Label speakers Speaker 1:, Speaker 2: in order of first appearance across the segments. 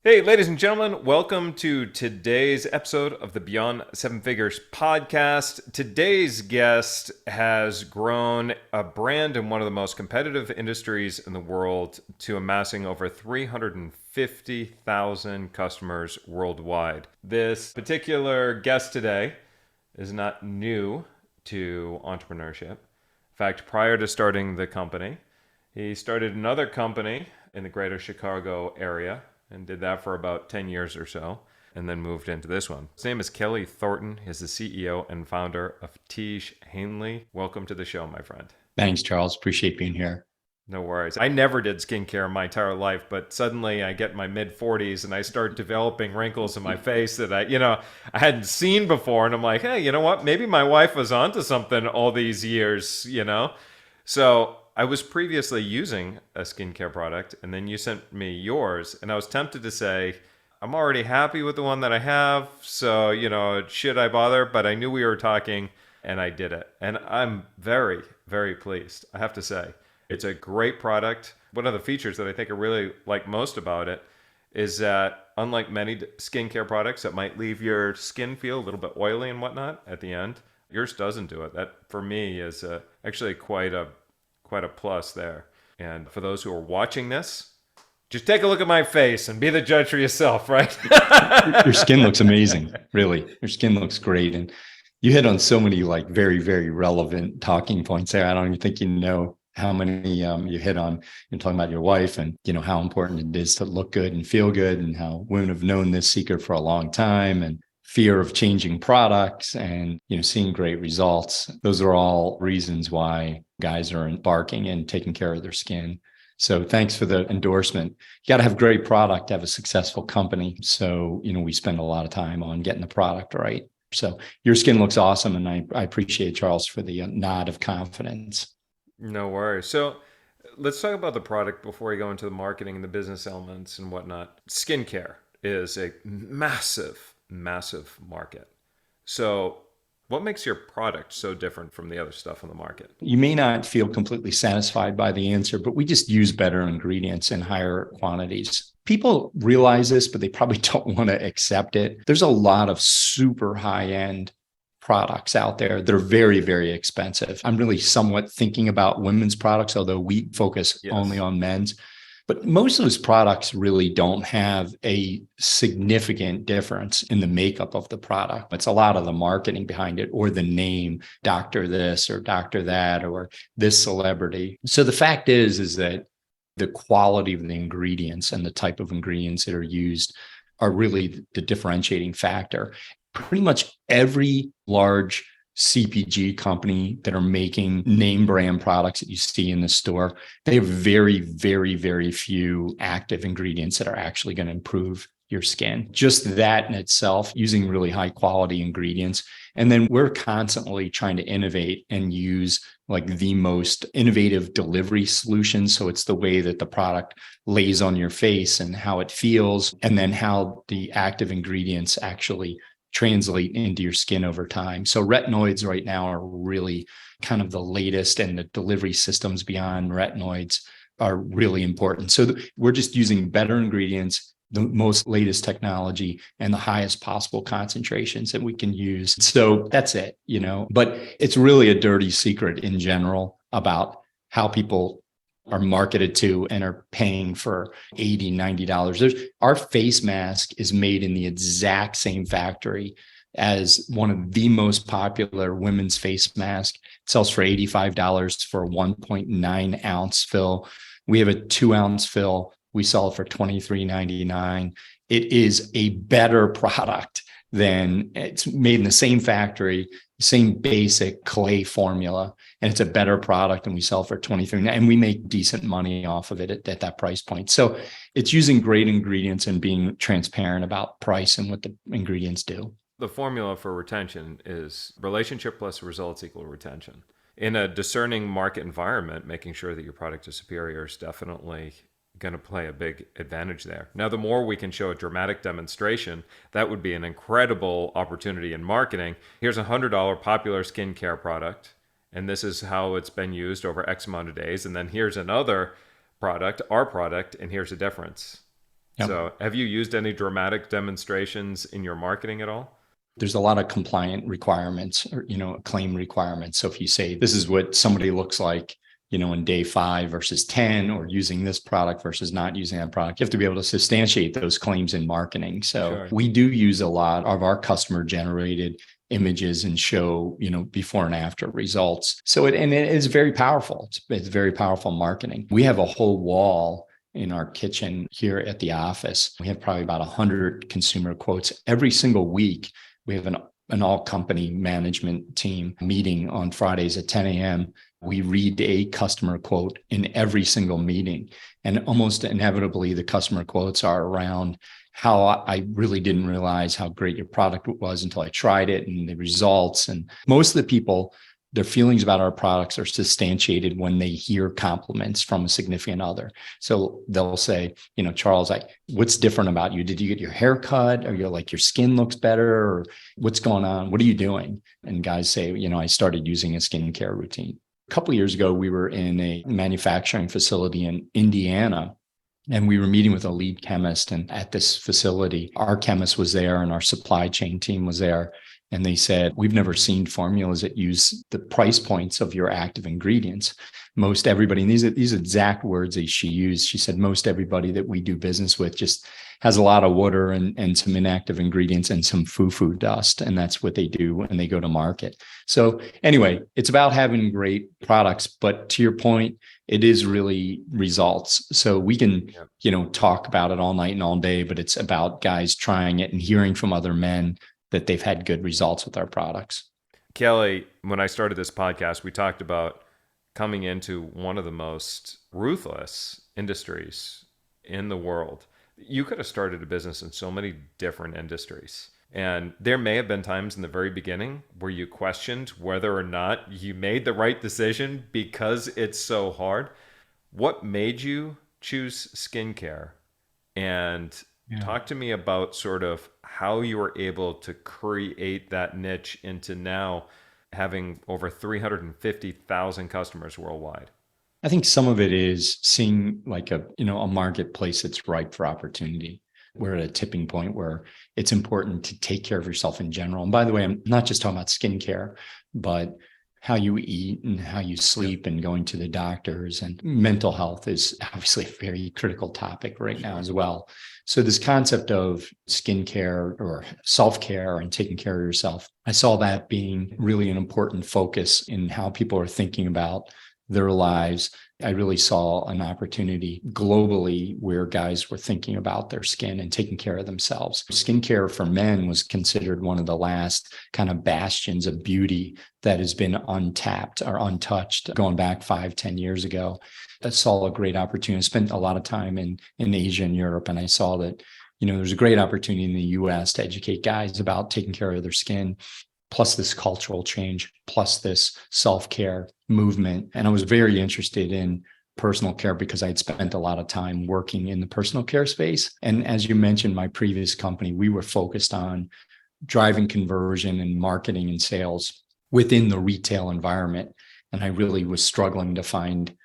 Speaker 1: Hey, ladies and gentlemen, welcome to today's episode of the Beyond Seven Figures podcast. Today's guest has grown a brand in one of the most competitive industries in the world to amassing over 350,000 customers worldwide. This particular guest today is not new to entrepreneurship. In fact, prior to starting the company, he started another company in the greater Chicago area and did that for about 10 years or so, and then moved into this one. His name is Kelley Thornton. He's the CEO and founder of Tiege Hanley. Welcome to the show, my friend.
Speaker 2: Thanks, Charles. Appreciate being here.
Speaker 1: No worries. I never did skincare in my entire life, but suddenly I get in my mid 40s and I start developing wrinkles in my face that I hadn't seen before. And I'm like, hey, you know what? Maybe my wife was onto something all these years. So I was previously using a skincare product, and then you sent me yours, and I was tempted to say, I'm already happy with the one that I have, so, should I bother? But I knew we were talking, and I did it. And I'm very, very pleased, I have to say. It's a great product. One of the features that I think I really like most about it is that unlike many skincare products that might leave your skin feel a little bit oily and whatnot at the end, yours doesn't do it. That, for me, is actually quite a plus there. And for those who are watching this, just take a look at my face and be the judge for yourself, right?
Speaker 2: Your skin looks amazing, really. Your skin looks great. And you hit on so many very, very relevant talking points there. I don't even think you know how many you hit on. You're talking about your wife and how important it is to look good and feel good, and how women have known this secret for a long time, and fear of changing products and seeing great results. Those are all reasons why guys are embarking and taking care of their skin. So thanks for the endorsement. You got to have great product to have a successful company. So we spend a lot of time on getting the product right. So your skin looks awesome, and I appreciate Charles for the nod of confidence.
Speaker 1: No worries. So let's talk about the product before we go into the marketing and the business elements and whatnot. Skincare is a massive, massive market. So what makes your product so different from the other stuff on the market?
Speaker 2: You may not feel completely satisfied by the answer, but we just use better ingredients in higher quantities. People realize this, but they probably don't want to accept it. There's a lot of super high-end products out there that are very, very expensive. I'm really somewhat thinking about women's products, although we focus only on men's. But most of those products really don't have a significant difference in the makeup of the product. It's a lot of the marketing behind it, or the name, doctor this or doctor that, or this celebrity. So the fact is that the quality of the ingredients and the type of ingredients that are used are really the differentiating factor. Pretty much every large CPG company that are making name brand products that you see in the store, they have very, very, very few active ingredients that are actually going to improve your skin. Just that in itself, using really high quality ingredients. And then we're constantly trying to innovate and use the most innovative delivery solutions. So it's the way that the product lays on your face and how it feels, and then how the active ingredients actually translate into your skin over time. So retinoids right now are really kind of the latest, and the delivery systems beyond retinoids are really important. So we're just using better ingredients, the most latest technology, and the highest possible concentrations that we can use. So that's it, but it's really a dirty secret in general about how people are marketed to and are paying for $80, $90. Our face mask is made in the exact same factory as one of the most popular women's face mask. It sells for $85 for a 1.9 ounce fill. We have a 2-ounce fill. We sell it for $23.99. It is a better product than, it's made in the same factory, same basic clay formula, and it's a better product, and we sell for $23, and we make decent money off of it at that price point. So it's using great ingredients and being transparent about price and what the ingredients do.
Speaker 1: The formula for retention is relationship plus results equal retention. In a discerning market environment, making sure that your product is superior is definitely going to play a big advantage there. Now, the more we can show a dramatic demonstration, that would be an incredible opportunity in marketing. Here's a $100 popular skincare product, and this is how it's been used over X amount of days. And then here's another product, our product, and here's the difference.
Speaker 2: Yep.
Speaker 1: So, have you used any dramatic demonstrations in your marketing at all?
Speaker 2: There's a lot of compliant requirements or, claim requirements. So if you say this is what somebody looks like, in day 5 versus 10, or using this product versus not using that product, you have to be able to substantiate those claims in marketing. So
Speaker 1: Sure.
Speaker 2: we do use a lot of our customer generated images and show, before and after results. So it is very powerful. It's very powerful marketing. We have a whole wall in our kitchen here at the office. We have probably about 100 consumer quotes every single week. We have an all company management team meeting on Fridays at 10 a.m. We read a customer quote in every single meeting. And almost inevitably, the customer quotes are around how I really didn't realize how great your product was until I tried it, and the results. And most of the people, their feelings about our products are substantiated when they hear compliments from a significant other. So they'll say, Charles, what's different about you? Did you get your hair cut? Or you're like, your skin looks better? Or what's going on? What are you doing? And guys say, I started using a skincare routine. A couple of years ago, we were in a manufacturing facility in Indiana, and we were meeting with a lead chemist. And at this facility, our chemist was there and our supply chain team was there. And they said, we've never seen formulas that use the price points of your active ingredients. Most everybody, and these exact words that she used, she said, most everybody that we do business with just has a lot of water and some inactive ingredients and some foo-foo dust. And that's what they do when they go to market. So anyway, it's about having great products. But to your point, it is really results. So we can, talk about it all night and all day, but it's about guys trying it and hearing from other men that they've had good results with our products.
Speaker 1: Kelley, when I started this podcast, we talked about coming into one of the most ruthless industries in the world. You could have started a business in so many different industries. And there may have been times in the very beginning where you questioned whether or not you made the right decision because it's so hard. What made you choose skincare? And talk to me about sort of how you were able to create that niche into now having over 350,000 customers worldwide.
Speaker 2: I think some of it is seeing like a marketplace that's ripe for opportunity. We're at a tipping point where it's important to take care of yourself in general. And by the way, I'm not just talking about skincare, but how you eat and how you sleep and going to the doctors, and mental health is obviously a very critical topic right now as well. So this concept of skincare or self-care and taking care of yourself, I saw that being really an important focus in how people are thinking about their lives. I really saw an opportunity globally where guys were thinking about their skin and taking care of themselves. Skincare for men was considered one of the last kind of bastions of beauty that has been untapped or untouched going back 5-10 years ago. I saw a great opportunity. I spent a lot of time in Asia and Europe, and I saw that, there's a great opportunity in the US to educate guys about taking care of their skin, plus this cultural change, plus this self-care movement. And I was very interested in personal care because I'd spent a lot of time working in the personal care space. And as you mentioned, my previous company, we were focused on driving conversion and marketing and sales within the retail environment. And I really was struggling to find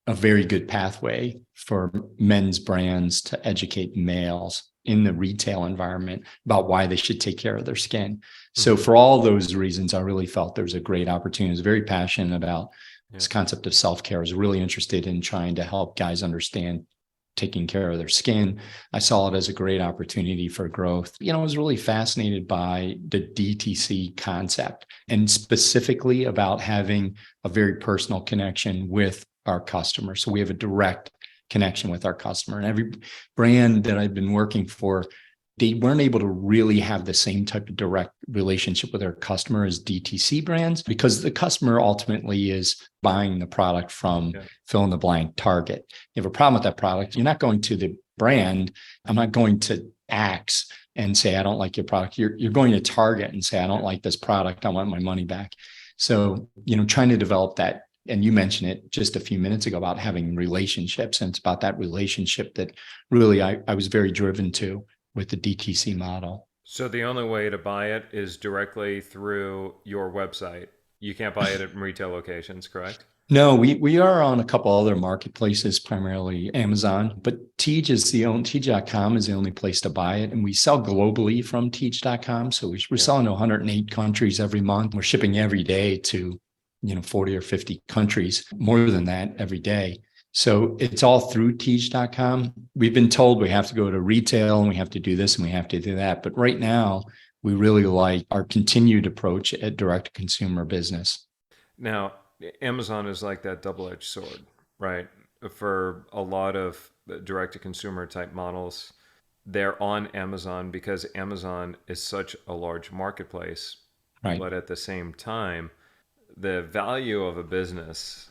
Speaker 2: a very good pathway for men's brands to educate males in the retail environment about why they should take care of their skin. So for all those reasons, I really felt there was a great opportunity. I was very passionate about this concept of self-care. I was really interested in trying to help guys understand taking care of their skin. I saw it as a great opportunity for growth. I was really fascinated by the DTC concept, and specifically about having a very personal connection with our customers. So we have a direct connection with our customer. And every brand that I've been working for, they weren't able to really have the same type of direct relationship with their customer as DTC brands, because the customer ultimately is buying the product from fill in the blank Target. You have a problem with that product, you're not going to the brand. I'm not going to Axe and say, I don't like your product. You're going to Target and say, I don't like this product. I want my money back. So, trying to develop that. And you mentioned it just a few minutes ago about having relationships. And it's about that relationship that really I was very driven to with the DTC model.
Speaker 1: So the only way to buy it is directly through your website. You can't buy it at retail locations, correct?
Speaker 2: No, we are on a couple other marketplaces, primarily Amazon, but Tiege.com is the only place to buy it. And we sell globally from Tiege.com. So we're
Speaker 1: Yeah.
Speaker 2: selling to 108 countries every month. We're shipping every day to, 40 or 50 countries, more than that every day. So it's all through Tiege.com. We've been told we have to go to retail and we have to do this and we have to do that. But right now, we really like our continued approach at direct to consumer business.
Speaker 1: Now, Amazon is like that double-edged sword, right? For a lot of direct-to-consumer type models, they're on Amazon because Amazon is such a large marketplace.
Speaker 2: Right.
Speaker 1: But at the same time, the value of a business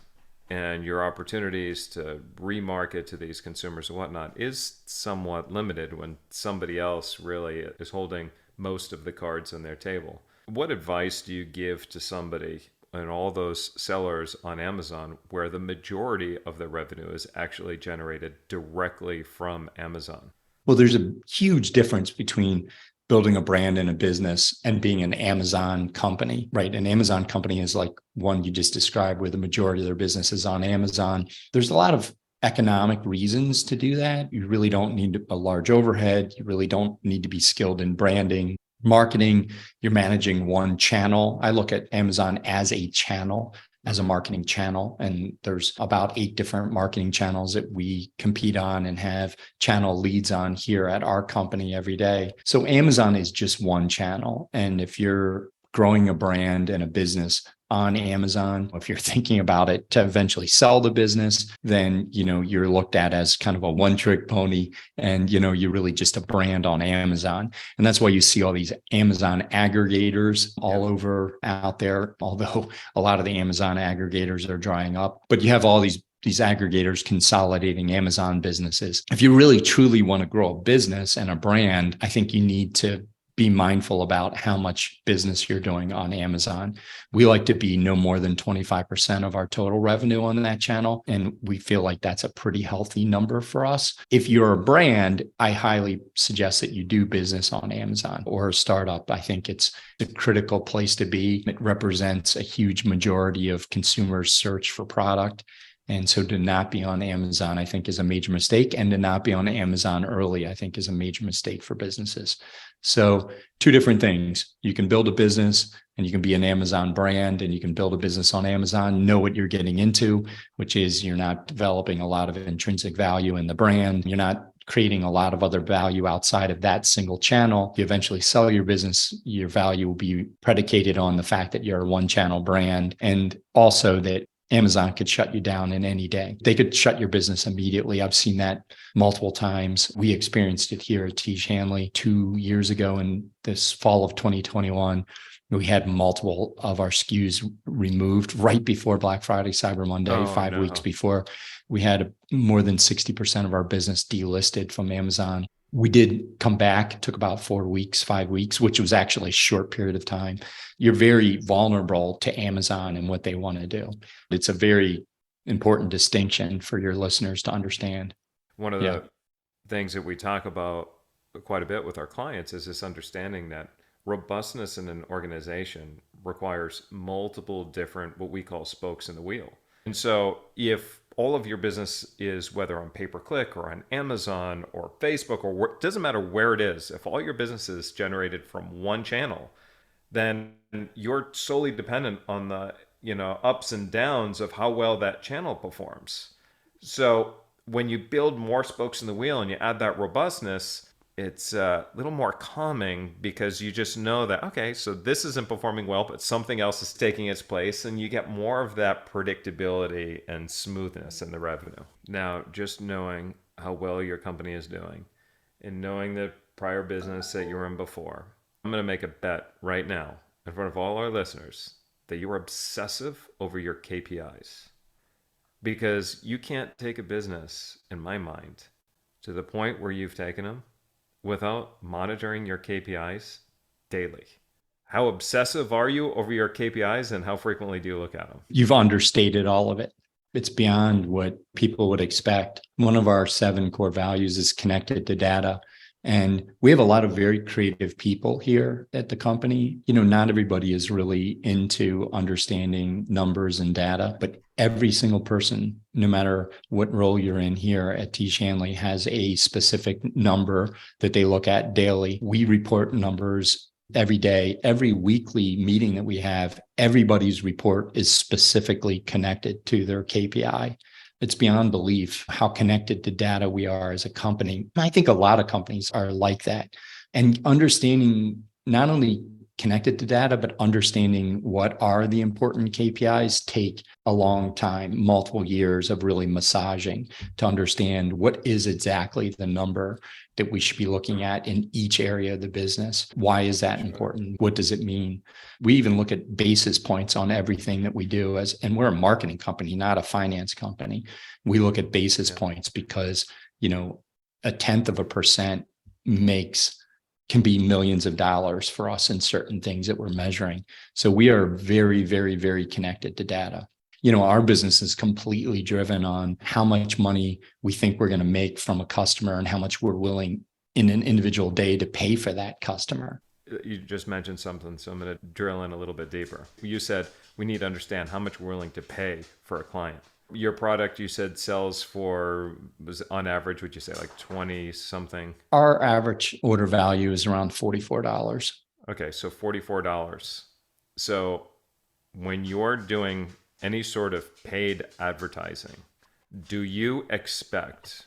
Speaker 1: and your opportunities to remarket to these consumers and whatnot is somewhat limited when somebody else really is holding most of the cards on their table. What advice do you give to somebody and all those sellers on Amazon where the majority of the revenue is actually generated directly from Amazon?
Speaker 2: Well, there's a huge difference between building a brand and a business and being an Amazon company, right? An Amazon company is like one you just described, where the majority of their business is on Amazon. There's a lot of economic reasons to do that. You really don't need a large overhead. You really don't need to be skilled in branding, marketing. You're managing one channel. I look at Amazon as a channel, as a marketing channel. And there's about 8 different marketing channels that we compete on and have channel leads on here at our company every day. So Amazon is just one channel. And if you're growing a brand and a business on Amazon, if you're thinking about it to eventually sell the business, then, you're looked at as kind of a one-trick pony and, you're really just a brand on Amazon. And that's why you see all these Amazon aggregators all over out there, although a lot of the Amazon aggregators are drying up. But you have all these aggregators consolidating Amazon businesses. If you really truly want to grow a business and a brand, I think you need to be mindful about how much business you're doing on Amazon. We like to be no more than 25% of our total revenue on that channel. And we feel like that's a pretty healthy number for us. If you're a brand, I highly suggest that you do business on Amazon or a startup. I think it's a critical place to be. It represents a huge majority of consumers' search for product. And so to not be on Amazon, I think, is a major mistake. And to not be on Amazon early, I think, is a major mistake for businesses. So 2 different things. You can build a business and you can be an Amazon brand, and you can build a business on Amazon, know what you're getting into, which is you're not developing a lot of intrinsic value in the brand. You're not creating a lot of other value outside of that single channel. You eventually sell your business, your value will be predicated on the fact that you're a one channel brand, and also that Amazon could shut you down in any day. They could shut your business immediately. I've seen that multiple times. We experienced it here at Tiege Hanley 2 years ago in this fall of 2021. We had multiple of our SKUs removed right before Black Friday, Cyber Monday,
Speaker 1: Oh,
Speaker 2: 5
Speaker 1: no.
Speaker 2: weeks before. We had more than 60% of our business delisted from Amazon. We did come back. It took about 4 weeks, 5 weeks, which was actually a short period of time. You're very vulnerable to Amazon and what they want to do. It's a very important distinction for your listeners to understand.
Speaker 1: One of
Speaker 2: Yeah.
Speaker 1: the things that we talk about quite a bit with our clients is this understanding that robustness in an organization requires multiple different, what we call spokes in the wheel. And so if all of your business is, whether on pay-per-click or on Amazon or Facebook, or it doesn't matter where it is, if all your business is generated from one channel, then you're solely dependent on the ups and downs of how well that channel performs. So when you build more spokes in the wheel and you add that robustness, it's a little more calming because you just know that, okay, so this isn't performing well, but something else is taking its place, and you get more of that predictability and smoothness in the revenue. Now, just knowing how well your company is doing and knowing the prior business that you were in before, I'm going to make a bet right now in front of all our listeners that you're obsessive over your KPIs, because you can't take a business, in my mind, to the point where you've taken them without monitoring your KPIs daily. How obsessive are you over your KPIs, and how frequently do you look at them?
Speaker 2: You've understated all of it. It's beyond what people would expect. One of our 7 core values is connected to data. And we have a lot of very creative people here at the company. Not everybody is really into understanding numbers and data, but every single person, no matter what role you're in here at Tiege Hanley, has a specific number that they look at daily. We report numbers every day. Every weekly meeting that we have, everybody's report is specifically connected to their KPI. It's beyond belief how connected to data we are as a company. I think a lot of companies are like that. And understanding not only connected to data, but understanding what are the important KPIs take a long time, multiple years of really massaging to understand what is exactly the number that we should be looking at in each area of the business. Why is that important? What does it mean? We even look at basis points on everything that we do and we're a marketing company, not a finance company. We look at basis points because, 0.1% can be millions of dollars for us in certain things that we're measuring. So we are very, very, very connected to data. Our business is completely driven on how much money we think we're going to make from a customer and how much we're willing in an individual day to pay for that customer.
Speaker 1: You just mentioned something, so I'm going to drill in a little bit deeper. You said we need to understand how much we're willing to pay for a client. Your product, you said, sells for, was on average, would you say like 20 something?
Speaker 2: Our average order value is around $44.
Speaker 1: Okay, so $44. So when you're doing any sort of paid advertising, do you expect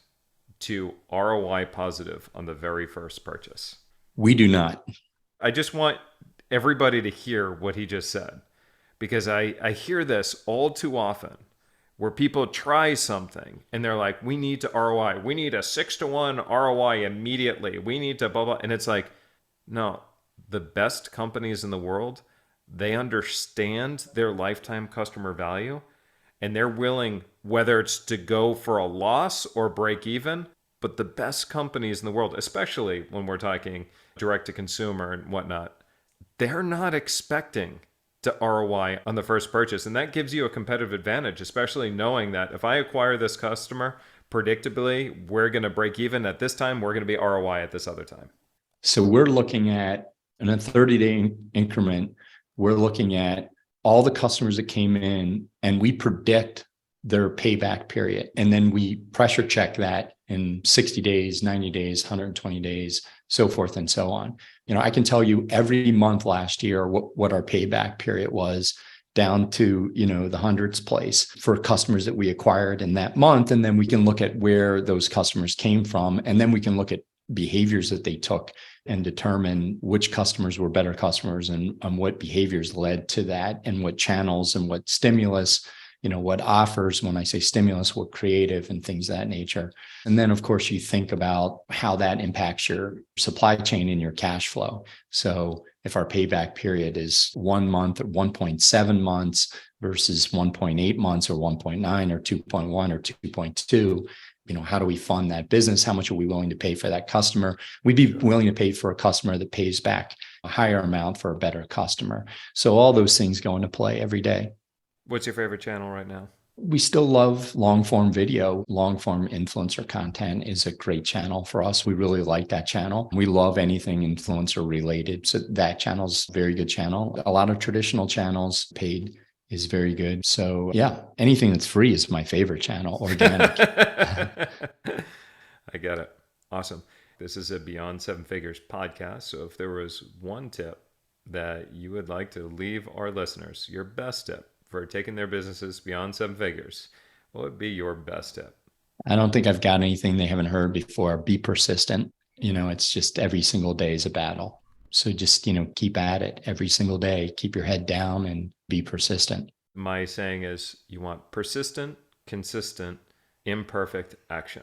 Speaker 1: to ROI positive on the very first purchase?
Speaker 2: We do not.
Speaker 1: I just want everybody to hear what he just said, because I hear this all too often where people try something and they're like, we need to ROI. We need a 6-to-1 ROI immediately. We need to blah, blah. And it's like, no, the best companies in the world, they understand their lifetime customer value and they're willing, whether it's to go for a loss or break even. But the best companies in the world, especially when we're talking direct to consumer and whatnot, they're not expecting to ROI on the first purchase. And that gives you a competitive advantage, especially knowing that if I acquire this customer, predictably, we're going to break even at this time, we're going to be ROI at this other time.
Speaker 2: So we're looking at, in a 30-day increment, we're looking at all the customers that came in and we predict their payback period. And then we pressure check that in 60 days, 90 days, 120 days, so forth and so on. I can tell you every month last year what our payback period was, down to, the hundreds place for customers that we acquired in that month. And then we can look at where those customers came from. And then we can look at behaviors that they took and determine which customers were better customers and what behaviors led to that and what channels and what stimulus, what offers. When I say stimulus, what creative and things of that nature. And then, of course, you think about how that impacts your supply chain and your cash flow. So if our payback period is 1 month or 1.7 months versus 1.8 months or 1.9 or 2.1 or 2.2, how do we fund that business? How much are we willing to pay for that customer? We'd be willing to pay for a customer that pays back a higher amount for a better customer. So all those things go into play every day.
Speaker 1: What's your favorite channel right now?
Speaker 2: We still love long form video. Long form influencer content is a great channel for us. We really like that channel. We love anything influencer related. So that channel's a very good channel. A lot of traditional channels, paid is very good. So yeah, anything that's free is my favorite channel, organic.
Speaker 1: I get it. Awesome. This is a Beyond Seven Figures podcast. So if there was one tip that you would like to leave our listeners, your best tip for taking their businesses beyond 7 figures, what would be your best tip?
Speaker 2: I don't think I've got anything they haven't heard before. Be persistent. It's just every single day is a battle. So just, keep at it every single day. Keep your head down and be persistent.
Speaker 1: My saying is you want persistent, consistent, imperfect action.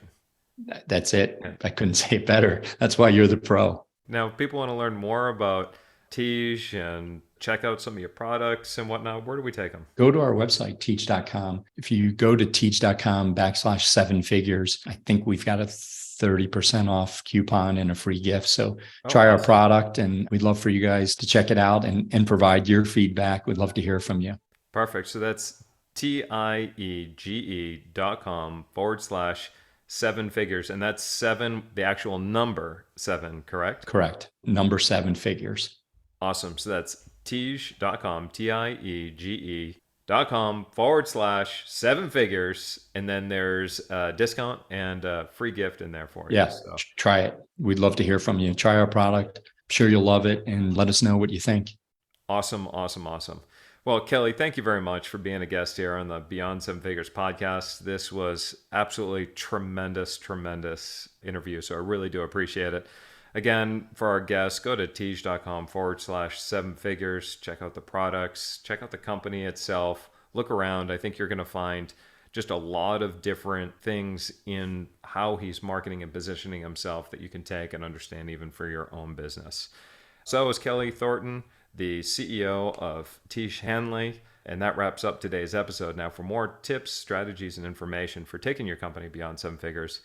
Speaker 2: That's it. I couldn't say it better. That's why you're the pro.
Speaker 1: Now, if people want to learn more about Tiege and check out some of your products and whatnot, where do we take them?
Speaker 2: Go to our website, tiege.com. If you go to tiege.com/7 figures, I think we've got a 30% off coupon and a free gift. So try our product, and we'd love for you guys to check it out and provide your feedback. We'd love to hear from you.
Speaker 1: Perfect. So that's tiege.com/7 seven figures. And that's seven, the actual number seven, correct?
Speaker 2: Correct. Number seven figures.
Speaker 1: Awesome. So that's Tiege.com, TIEGE.com / seven figures. And then there's a discount and a free gift in there for you.
Speaker 2: Yeah,
Speaker 1: So
Speaker 2: try it. We'd love to hear from you. Try our product. I'm sure you'll love it, and let us know what you think.
Speaker 1: awesome, awesome, awesome. Well, Kelley, thank you very much for being a guest here on the Beyond Seven Figures podcast. This was absolutely tremendous, tremendous interview. So I really do appreciate it. Again, for our guests, go to Tiege.com / seven figures. Check out the products, check out the company itself, look around. I think you're going to find just a lot of different things in how he's marketing and positioning himself that you can take and understand even for your own business. So is Kelley Thornton, the CEO of Tiege Hanley. And that wraps up today's episode. Now, for more tips, strategies, and information for taking your company beyond seven figures,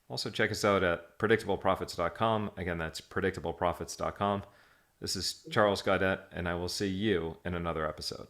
Speaker 1: also check us out at predictableprofits.com. Again, that's predictableprofits.com. This is Charles Gaudet, and I will see you in another episode.